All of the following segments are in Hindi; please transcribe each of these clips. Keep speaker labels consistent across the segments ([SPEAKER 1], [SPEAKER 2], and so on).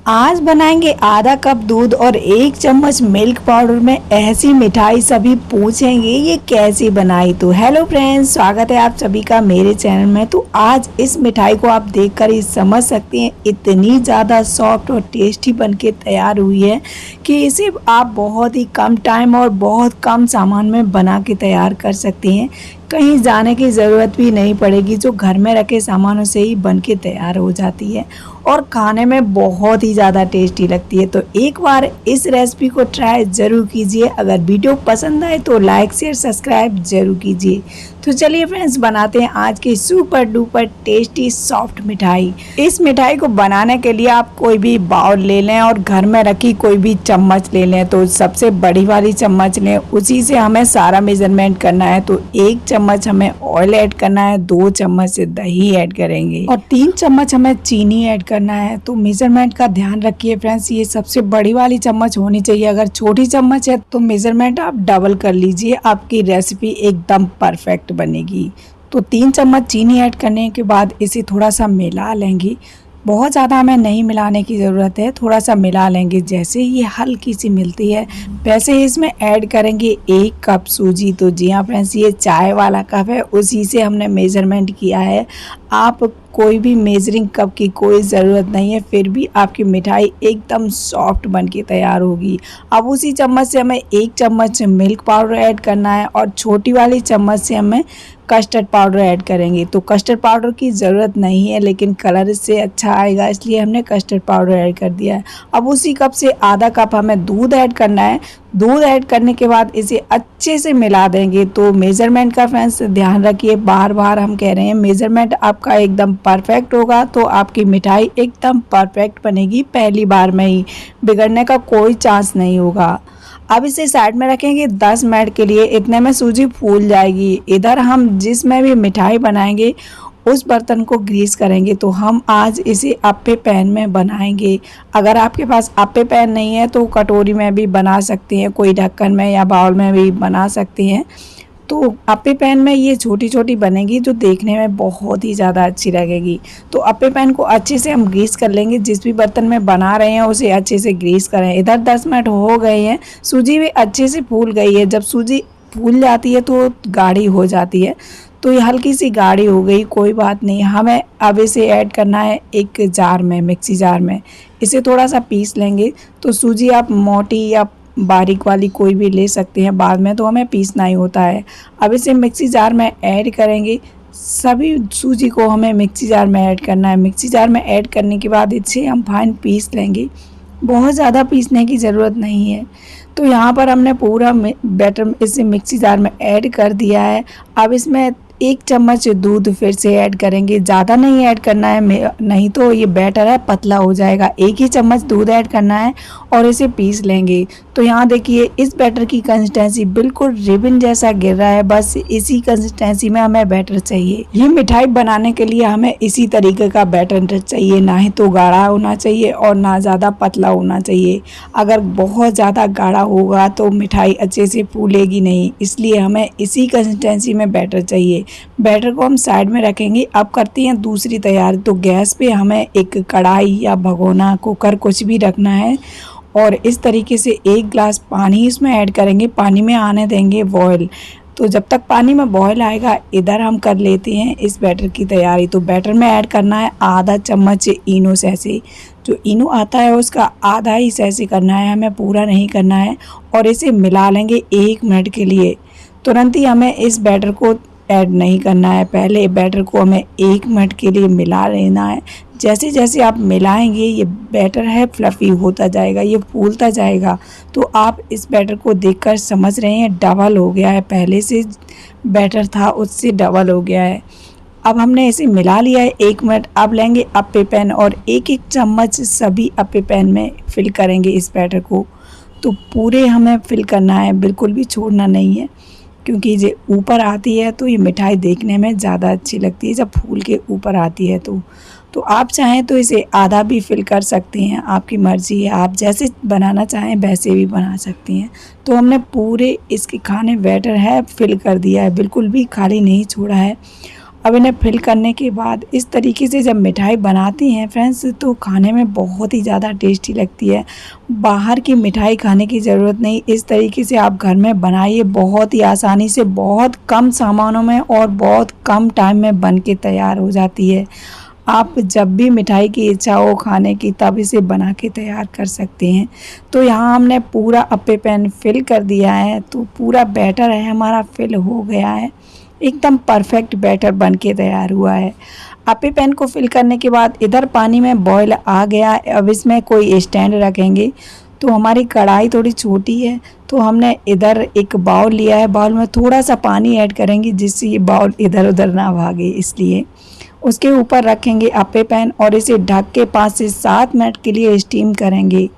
[SPEAKER 1] आज बनाएंगे आधा कप दूध और 1 चम्मच मिल्क पाउडर में ऐसी मिठाई। सभी पूछेंगे ये कैसी बनाई। तो हेलो फ्रेंड्स, स्वागत है आप सभी का मेरे चैनल में। तो आज इस मिठाई को आप देखकर ही समझ सकते हैं, इतनी ज़्यादा सॉफ्ट और टेस्टी बनके तैयार हुई है कि इसे आप बहुत ही कम टाइम और बहुत कम सामान में बना के तैयार कर सकते हैं। कहीं जाने की ज़रूरत भी नहीं पड़ेगी, जो घर में रखे सामानों से ही बनके तैयार हो जाती है और खाने में बहुत ही ज़्यादा टेस्टी लगती है। तो एक बार इस रेसिपी को ट्राई ज़रूर कीजिए। अगर वीडियो पसंद आए तो लाइक शेयर सब्सक्राइब ज़रूर कीजिए। तो चलिए फ्रेंड्स, बनाते हैं आज की सुपर डुपर टेस्टी सॉफ्ट मिठाई। इस मिठाई को बनाने के लिए आप कोई भी बाउल ले लें और घर में रखी कोई भी चम्मच ले लें। तो सबसे बड़ी वाली चम्मच लें, उसी से हमें सारा मेजरमेंट करना है। तो 1 चम्मच हमें ऑयल ऐड करना है, 2 चम्मच से दही ऐड करेंगे और 3 चम्मच हमें चीनी ऐड करना है। तो मेजरमेंट का ध्यान रखिए फ्रेंड्स, ये सबसे बड़ी वाली चम्मच होनी चाहिए। अगर छोटी चम्मच है तो मेजरमेंट आप डबल कर लीजिए, आपकी रेसिपी एकदम परफेक्ट बनेगी। तो 3 चम्मच चीनी ऐड करने के बाद इसे थोड़ा सा मिला लेंगे। बहुत ज़्यादा हमें नहीं मिलाने की ज़रूरत है, थोड़ा सा मिला लेंगे। जैसे ये हल्की सी मिलती है वैसे ही इसमें ऐड करेंगे 1 कप सूजी। तो जी हाँ फ्रेंड्स, ये चाय वाला कप है, उसी से हमने मेज़रमेंट किया है। आप कोई भी मेजरिंग कप की कोई ज़रूरत नहीं है, फिर भी आपकी मिठाई एकदम सॉफ्ट बनके तैयार होगी। अब उसी चम्मच से हमें 1 चम्मच मिल्क पाउडर ऐड करना है और छोटी वाली चम्मच से हमें कस्टर्ड पाउडर ऐड करेंगे। तो कस्टर्ड पाउडर की ज़रूरत नहीं है, लेकिन कलर इससे अच्छा आएगा, इसलिए हमने कस्टर्ड पाउडर ऐड कर दिया है। अब उसी कप से आधा कप हमें दूध ऐड करना है। दूध ऐड करने के बाद इसे अच्छे से मिला देंगे। तो मेज़रमेंट का फ्रेंड्स ध्यान रखिए, बार बार हम कह रहे हैं मेज़रमेंट आपका एकदम परफेक्ट होगा तो आपकी मिठाई एकदम परफेक्ट बनेगी, पहली बार में ही बिगड़ने का कोई चांस नहीं होगा। अब इसे साइड में रखेंगे 10 मिनट के लिए, इतने में सूजी फूल जाएगी। इधर हम जिसमें भी मिठाई बनाएंगे उस बर्तन को ग्रीस करेंगे। तो हम आज इसे अप्पे पैन में बनाएंगे। अगर आपके पास अप्पे पैन नहीं है तो कटोरी में भी बना सकते हैं, कोई ढक्कन में या बाउल में भी बना सकते हैं। तो अप्पे पैन में ये छोटी छोटी बनेगी, जो देखने में बहुत ही ज़्यादा अच्छी लगेगी। तो अप्पे पैन को अच्छे से हम ग्रीस कर लेंगे। जिस भी बर्तन में बना रहे हैं उसे अच्छे से ग्रीस करें। इधर 10 मिनट हो गए हैं, सूजी भी अच्छे से फूल गई है। जब सूजी फूल जाती है तो गाढ़ी हो जाती है, तो ये हल्की सी गाढ़ी हो गई, कोई बात नहीं। हमें अब इसे ऐड करना है एक जार में, मिक्सी जार में। इसे थोड़ा सा पीस लेंगे। तो सूजी आप मोटी या बारीक वाली कोई भी ले सकते हैं, बाद में तो हमें पीसना ही होता है। अब इसे मिक्सी जार में ऐड करेंगे। सभी सूजी को हमें मिक्सी जार में ऐड करना है। मिक्सी जार में ऐड करने के बाद इसे हम फाइन पीस लेंगे, बहुत ज़्यादा पीसने की ज़रूरत नहीं है। तो यहाँ पर हमने पूरा बैटर इसे मिक्सी जार में ऐड कर दिया है। अब इसमें 1 चम्मच दूध फिर से ऐड करेंगे, ज़्यादा नहीं ऐड करना है, नहीं तो ये बैटर है पतला हो जाएगा। 1 ही चम्मच दूध ऐड करना है और इसे पीस लेंगे। तो यहाँ देखिए, इस बैटर की कंसिस्टेंसी बिल्कुल रिबन जैसा गिर रहा है, बस इसी कंसिस्टेंसी में हमें बैटर चाहिए। ये मिठाई बनाने के लिए हमें इसी तरीके का बैटर चाहिए, ना ही तो गाढ़ा होना चाहिए और ना ज़्यादा पतला होना चाहिए। अगर बहुत ज़्यादा गाढ़ा होगा तो मिठाई अच्छे से फूलेगी नहीं, इसलिए हमें इसी कंसिस्टेंसी में बैटर चाहिए। बैटर को हम साइड में रखेंगे। अब करते हैं दूसरी तैयारी। तो गैस पे हमें एक कढ़ाई या भगोना, कुकर कुछ भी रखना है और इस तरीके से 1 गिलास पानी इसमें ऐड करेंगे। पानी में आने देंगे बॉयल। तो जब तक पानी में बॉयल आएगा, इधर हम कर लेते हैं इस बैटर की तैयारी। तो बैटर में ऐड करना है आधा चम्मच इनो सैसे। जो इनो आता है उसका आधा ही सैसे करना है, हमें पूरा नहीं करना है। और इसे मिला लेंगे 1 मिनट के लिए। तुरंत ही हमें इस बैटर को ऐड नहीं करना है, पहले बैटर को हमें 1 मिनट के लिए मिला लेना है। जैसे जैसे आप मिलाएंगे ये बैटर है फ्लफ़ी होता जाएगा, ये फूलता जाएगा। तो आप इस बैटर को देखकर समझ रहे हैं डबल हो गया है, पहले से बैटर था उससे डबल हो गया है। अब हमने इसे मिला लिया है 1 मिनट। अब लेंगे अप्पे पैन और 1-1 चम्मच सभी अप्पे पैन में फिल करेंगे इस बैटर को। तो पूरे हमें फिल करना है, बिल्कुल भी छोड़ना नहीं है, क्योंकि ये ऊपर आती है तो ये मिठाई देखने में ज़्यादा अच्छी लगती है जब फूल के ऊपर आती है। तो आप चाहें तो इसे आधा भी फिल कर सकते हैं, आपकी मर्ज़ी है, आप जैसे बनाना चाहें वैसे भी बना सकती हैं। तो हमने पूरे इसके खाने बैटर है फिल कर दिया है, बिल्कुल भी खाली नहीं छोड़ा है। अब इन्हें फिल करने के बाद इस तरीके से जब मिठाई बनाती हैं फ्रेंड्स तो खाने में बहुत ही ज़्यादा टेस्टी लगती है। बाहर की मिठाई खाने की ज़रूरत नहीं, इस तरीके से आप घर में बनाइए, बहुत ही आसानी से, बहुत कम सामानों में और बहुत कम टाइम में बन के तैयार हो जाती है। आप जब भी मिठाई की इच्छा हो खाने की तब इसे बना के तैयार कर सकते हैं। तो यहाँ हमने पूरा अप्पे पैन फिल कर दिया है, तो पूरा बैटर है हमारा फिल हो गया है, एकदम परफेक्ट बैटर बन के तैयार हुआ है। अप्पे पैन को फिल करने के बाद इधर पानी में बॉयल आ गया है। अब इसमें कोई स्टैंड रखेंगे। तो हमारी कढ़ाई थोड़ी छोटी है तो हमने इधर एक बाउल लिया है, बाउल में थोड़ा सा पानी ऐड करेंगे जिससे ये बाउल इधर उधर ना भागे, इसलिए उसके ऊपर रखेंगे अप्पे पैन और इसे ढक के 5 से 7 मिनट के लिए स्टीम करेंगे।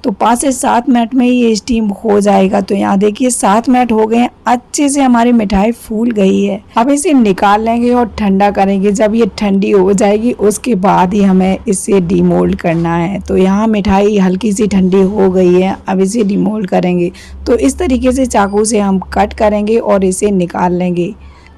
[SPEAKER 1] तो 5 से 7 मिनट में ये स्टीम हो जाएगा। तो यहाँ देखिए 7 मिनट हो गए हैं, अच्छे से हमारी मिठाई फूल गई है। अब इसे निकाल लेंगे और ठंडा करेंगे। जब ये ठंडी हो जाएगी उसके बाद ही हमें इसे डीमोल्ड करना है। तो यहाँ मिठाई हल्की सी ठंडी हो गई है, अब इसे डीमोल्ड करेंगे। तो इस तरीके से चाकू से हम कट करेंगे और इसे निकाल लेंगे।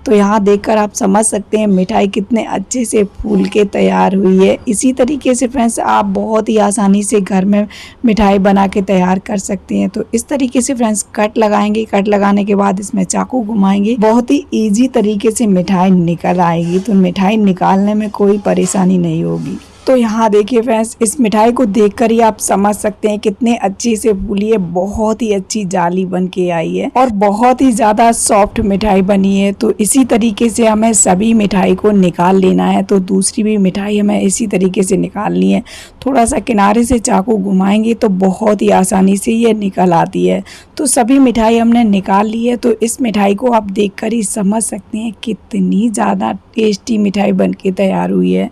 [SPEAKER 1] तो यहाँ देखकर आप समझ सकते हैं मिठाई कितने अच्छे से फूल के तैयार हुई है। इसी तरीके से फ्रेंड्स आप बहुत ही आसानी से घर में मिठाई बना के तैयार कर सकते हैं। तो इस तरीके से फ्रेंड्स कट लगाएंगे, कट लगाने के बाद इसमें चाकू घुमाएंगे, बहुत ही ईजी तरीके से मिठाई निकल आएगी। तो मिठाई निकालने में कोई परेशानी नहीं होगी। तो यहाँ देखिए फ्रेंड्स, इस मिठाई को देखकर ही आप समझ सकते हैं कितने अच्छे से फूली है, बहुत ही अच्छी जाली बन के आई है और बहुत ही ज़्यादा सॉफ्ट मिठाई बनी है। तो इसी तरीके से हमें सभी मिठाई को निकाल लेना है। तो दूसरी भी मिठाई हमें इसी तरीके से निकालनी है। थोड़ा सा किनारे से चाकू घुमाएंगे तो बहुत ही आसानी से ये निकल आती है। तो सभी मिठाई हमने निकाल ली है। तो इस मिठाई को आप देखकर ही समझ सकते हैं कितनी ज़्यादा टेस्टी मिठाई बन के तैयार हुई है।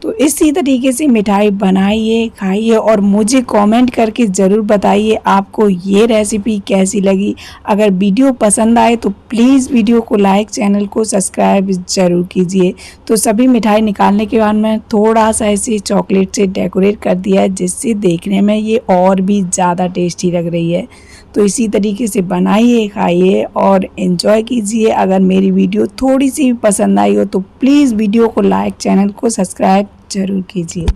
[SPEAKER 1] तो इसी तरीके से मिठाई बनाइए, खाइए और मुझे कमेंट करके ज़रूर बताइए आपको ये रेसिपी कैसी लगी। अगर वीडियो पसंद आए तो प्लीज़ वीडियो को लाइक, चैनल को सब्सक्राइब ज़रूर कीजिए। तो सभी मिठाई निकालने के बाद मैं थोड़ा सा ऐसे चॉकलेट से डेकोरेट कर दिया है जिससे देखने में ये और भी ज़्यादा टेस्टी लग रही है। तो इसी तरीके से बनाइए, खाइए और एंजॉय कीजिए। अगर मेरी वीडियो थोड़ी सी भी पसंद आई हो तो प्लीज़ वीडियो को लाइक, चैनल को सब्सक्राइब ज़रूर कीजिए।